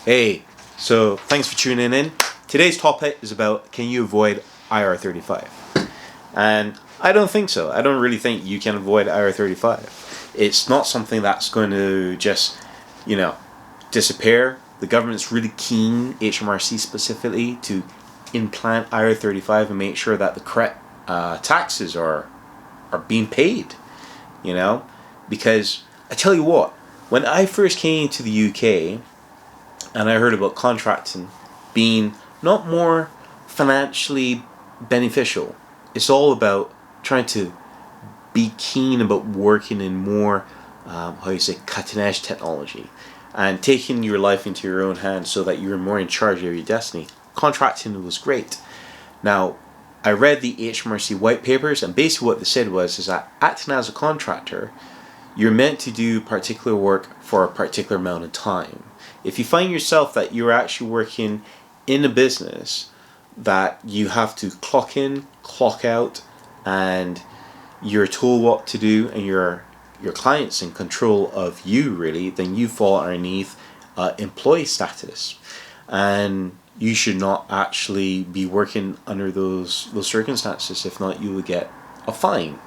Hey, so thanks for tuning in. Today's topic is about can you avoid IR35? And I don't think so. I don't really think you can avoid IR35. It's not something that's going to just, disappear. The government's really keen, HMRC specifically, to implant IR35 and make sure that the correct taxes are being paid, Because I tell you what, when I first came to the UK, and I heard about contracting being not more financially beneficial. It's all about trying to be keen about working in more, cutting edge technology and taking your life into your own hands so that you're more in charge of your destiny. Contracting was great. Now, I read the HMRC white papers, and basically what they said is that acting as a contractor, you're meant to do particular work for a particular amount of time. If you find yourself that you're actually working in a business that you have to clock in, clock out, and you're told what to do, and your client's in control of you, really, then you fall underneath employee status, and you should not actually be working under those circumstances. If not, you will get a fine.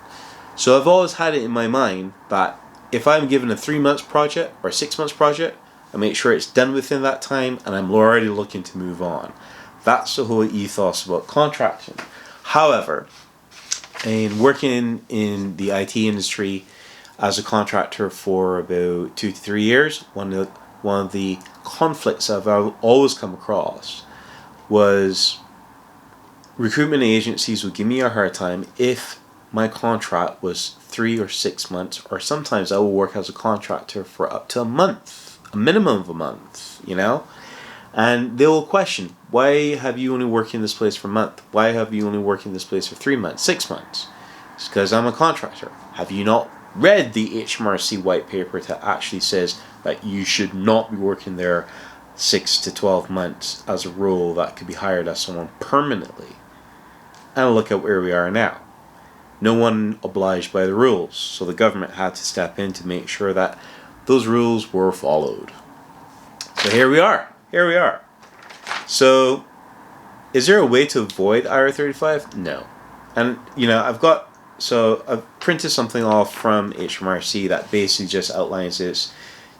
So I've always had it in my mind that if I'm given a 3 months project or a 6 months project, I make sure it's done within that time, and I'm already looking to move on. That's the whole ethos about contracting. However, in working in the IT industry as a contractor for about 2 to 3 years, one of the conflicts I've always come across was recruitment agencies would give me a hard time if my contract was 3 or 6 months, or sometimes I will work as a contractor for up to a month. A minimum of a month, and they will question, why have you only worked in this place for a month? Why have you only worked in this place for 3 months, 6 months? It's because I'm a contractor. Have you not read the HMRC white paper that actually says that you should not be working there 6 to 12 months as a role that could be hired as someone permanently? And look at where we are now. No one obliged by the rules, so the government had to step in to make sure that those rules were followed. So here we are. So, is there a way to avoid IR35? No. And, I've printed something off from HMRC that basically just outlines this.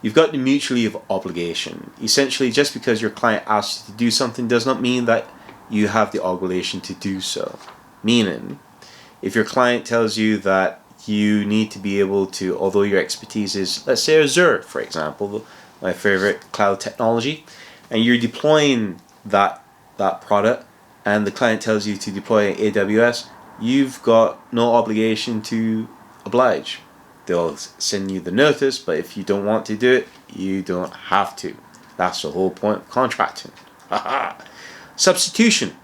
You've got the mutually of obligation. Essentially, just because your client asks you to do something does not mean that you have the obligation to do so. Meaning, if your client tells you that you need to be able to, although your expertise is, let's say, Azure, for example, my favorite cloud technology, and you're deploying that product, and the client tells you to deploy AWS, you've got no obligation to oblige. They'll send you the notice, but if you don't want to do it, you don't have to. That's the whole point of contracting. Substitution.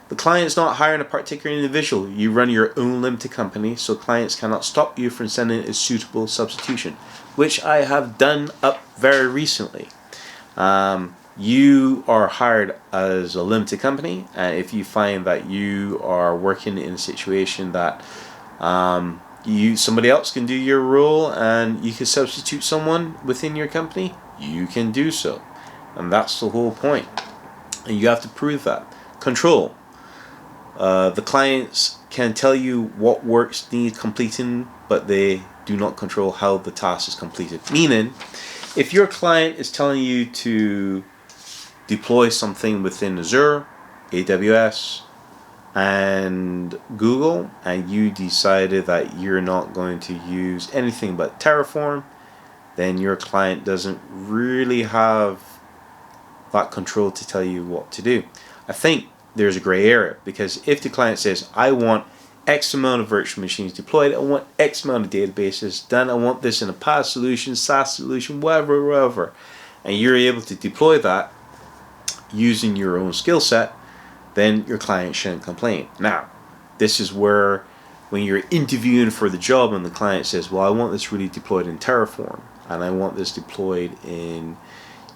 The client's not hiring a particular individual. You run your own limited company, so clients cannot stop you from sending a suitable substitution, which I have done up very recently. You are hired as a limited company, and if you find that you are working in a situation that somebody else can do your role and you can substitute someone within your company, you can do so. And that's the whole point. And you have to prove that. Control. The clients can tell you what works need completing, but they do not control how the task is completed. Meaning, if your client is telling you to deploy something within Azure, AWS, and Google, and you decided that you're not going to use anything but Terraform, then your client doesn't really have that control to tell you what to do. I think there's a gray area, because if the client says, I want X amount of virtual machines deployed, I want X amount of databases done, I want this in a PaaS solution, SaaS solution, whatever, and you're able to deploy that using your own skill set, then your client shouldn't complain. Now, this is where when you're interviewing for the job and the client says, well, I want this really deployed in Terraform, and I want this deployed in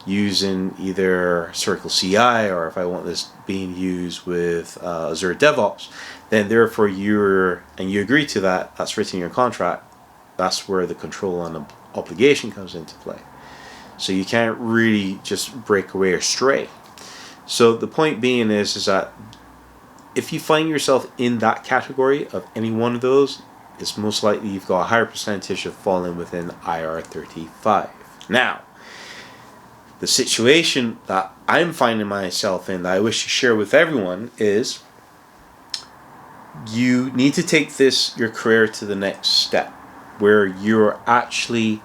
using either Circle CI, or if I want this being used with Azure DevOps, then therefore you agree to that, that's written in your contract, that's where the control and obligation comes into play. So you can't really just break away or stray. So the point being is that if you find yourself in that category of any one of those, it's most likely you've got a higher percentage of falling within IR35. Now, the situation that I'm finding myself in that I wish to share with everyone is you need to take your career to the next step where you're actually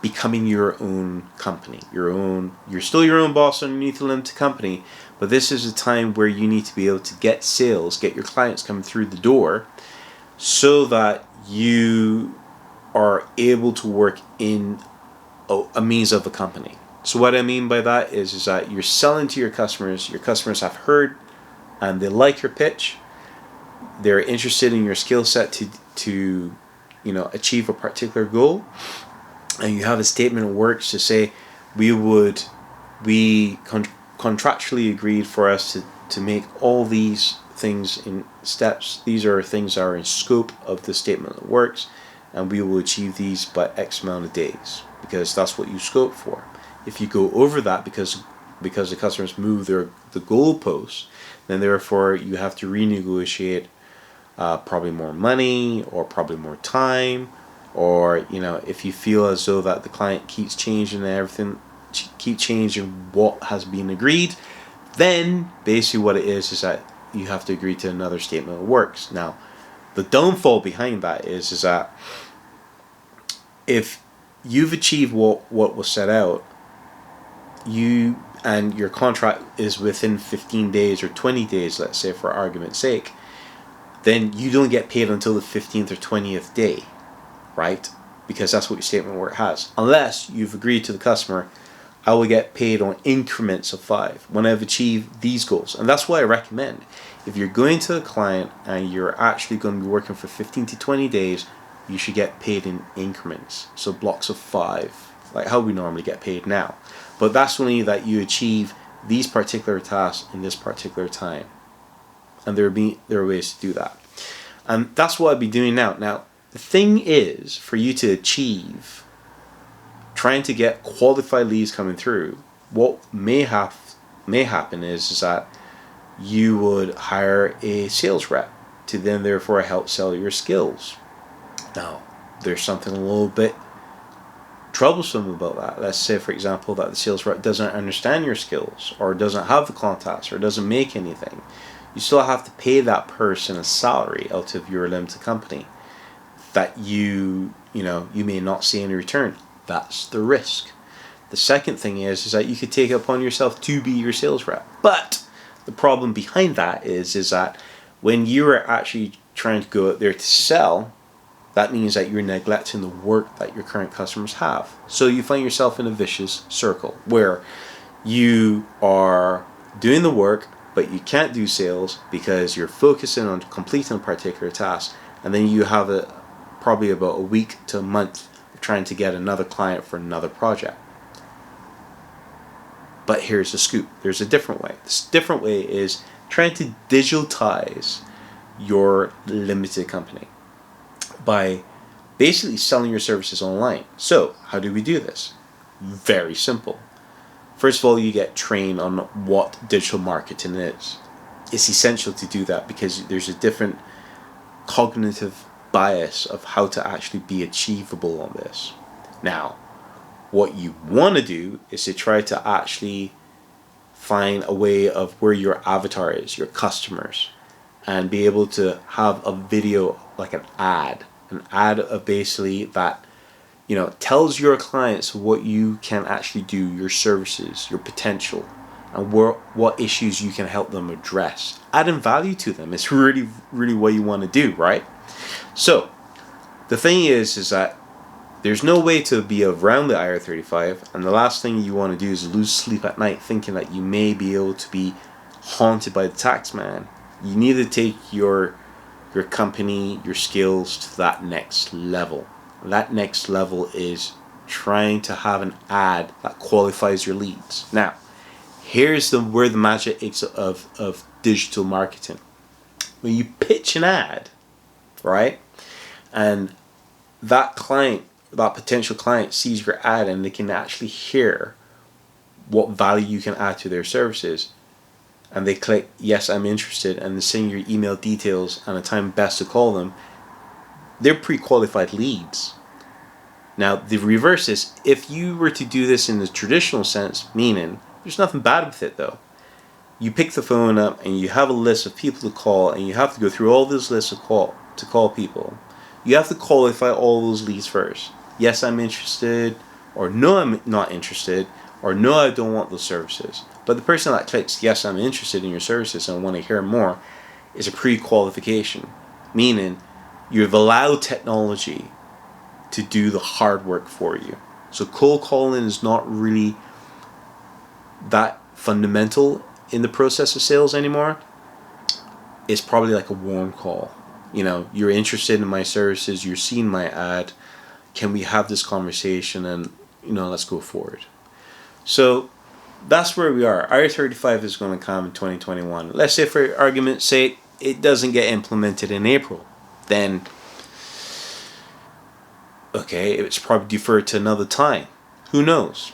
becoming your own company. You're still your own boss underneath a limited company, but this is a time where you need to be able to get sales, get your clients coming through the door so that you are able to work in a means of a company. So what I mean by that is that you're selling to your customers have heard and they like your pitch, they're interested in your skill set to achieve a particular goal, and you have a statement of works to say we contractually agreed for us to make all these things in steps. These are things that are in scope of the statement of works, and we will achieve these by X amount of days because that's what you scope for. If you go over that because the customers move the goalposts, then therefore you have to renegotiate probably more money or probably more time, or if you feel as though that the client keeps changing everything, keep changing what has been agreed, then basically what it is that you have to agree to another statement of works. Now, the downfall behind that is that if you've achieved what was set out, and your contract is within 15 days or 20 days, let's say for argument's sake, then you don't get paid until the 15th or 20th day, right? Because that's what your statement of work has. Unless you've agreed to the customer, I will get paid on increments of 5 when I've achieved these goals. And that's what I recommend. If you're going to a client and you're actually going to be working for 15 to 20 days, you should get paid in increments. So blocks of 5, like how we normally get paid now. But that's only that you achieve these particular tasks in this particular time. And there are ways to do that. And that's what I'll be doing now. Now, the thing is, for you to achieve trying to get qualified leads coming through, what may happen is that you would hire a sales rep to then therefore help sell your skills. Now, there's something a little bit troublesome about that. Let's say, for example, that the sales rep doesn't understand your skills or doesn't have the contacts or doesn't make anything. You still have to pay that person a salary out of your limited company that you may not see any return. That's the risk. The second thing is that you could take it upon yourself to be your sales rep. But the problem behind that is that when you are actually trying to go out there to sell, that means that you're neglecting the work that your current customers have. So you find yourself in a vicious circle where you are doing the work, but you can't do sales because you're focusing on completing a particular task, and then you have probably about a week to a month of trying to get another client for another project. But here's the scoop. There's a different way. This different way is trying to digitize your limited company by basically selling your services online. So how do we do this? Very simple. First of all, you get trained on what digital marketing is. It's essential to do that because there's a different cognitive bias of how to actually be achievable on this. Now, what you want to do is to try to actually find a way of where your avatar is, your customers, and be able to have a video, like an ad of basically that tells your clients what you can actually do, your services, your potential, and what issues you can help them address. Adding value to them is really, really what you want to do, right? So the thing is that there's no way to be around the IR35, and the last thing you want to do is lose sleep at night thinking that you may be able to be haunted by the tax man. You need to take your company, your skills to that next level. That next level is trying to have an ad that qualifies your leads. Now, here's where the magic is of digital marketing. When you pitch an ad, right, and that client that potential client sees your ad and they can actually hear what value you can add to their services, and they click yes, I'm interested, and they send your email details and a time best to call them, they're pre-qualified leads. Now the reverse is, if you were to do this in the traditional sense, meaning there's nothing bad with it though. You pick the phone up and you have a list of people to call, and you have to go through all those lists of to call people. You have to qualify all those leads first. Yes, I'm interested, or no, I'm not interested, or no, I don't want those services. But the person that clicks yes, I'm interested in your services and want to hear more is a pre-qualification, meaning you've allowed technology to do the hard work for you. So cold calling is not really that fundamental in the process of sales anymore. It's probably like a warm call. You're interested in my services, you're seeing my ad, can we have this conversation, and let's go forward. So that's where we are. IR35 is going to come in 2021. Let's say, for argument's sake, it doesn't get implemented in April. Then, okay, it's probably deferred to another time. Who knows?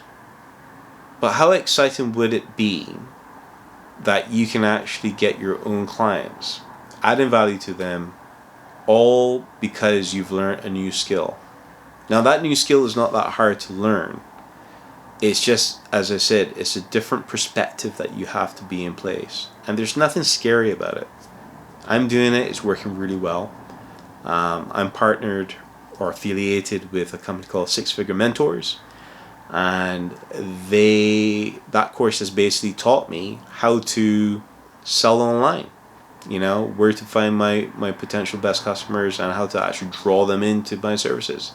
But how exciting would it be that you can actually get your own clients, adding value to them, all because you've learned a new skill. Now that new skill is not that hard to learn. It's just, as I said, it's a different perspective that you have to be in place. And there's nothing scary about it. I'm doing it, it's working really well. I'm partnered or affiliated with a company called Six Figure Mentors. And that course has basically taught me how to sell online. Where to find my potential best customers and how to actually draw them into my services.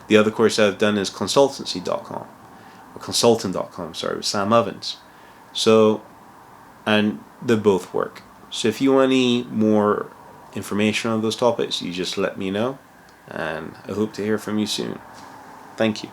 The other course I've done is consultancy.com, or consultant.com, sorry, with Sam Ovens. So, and they both work. So if you want any more information on those topics, you just let me know, and I hope to hear from you soon. Thank you.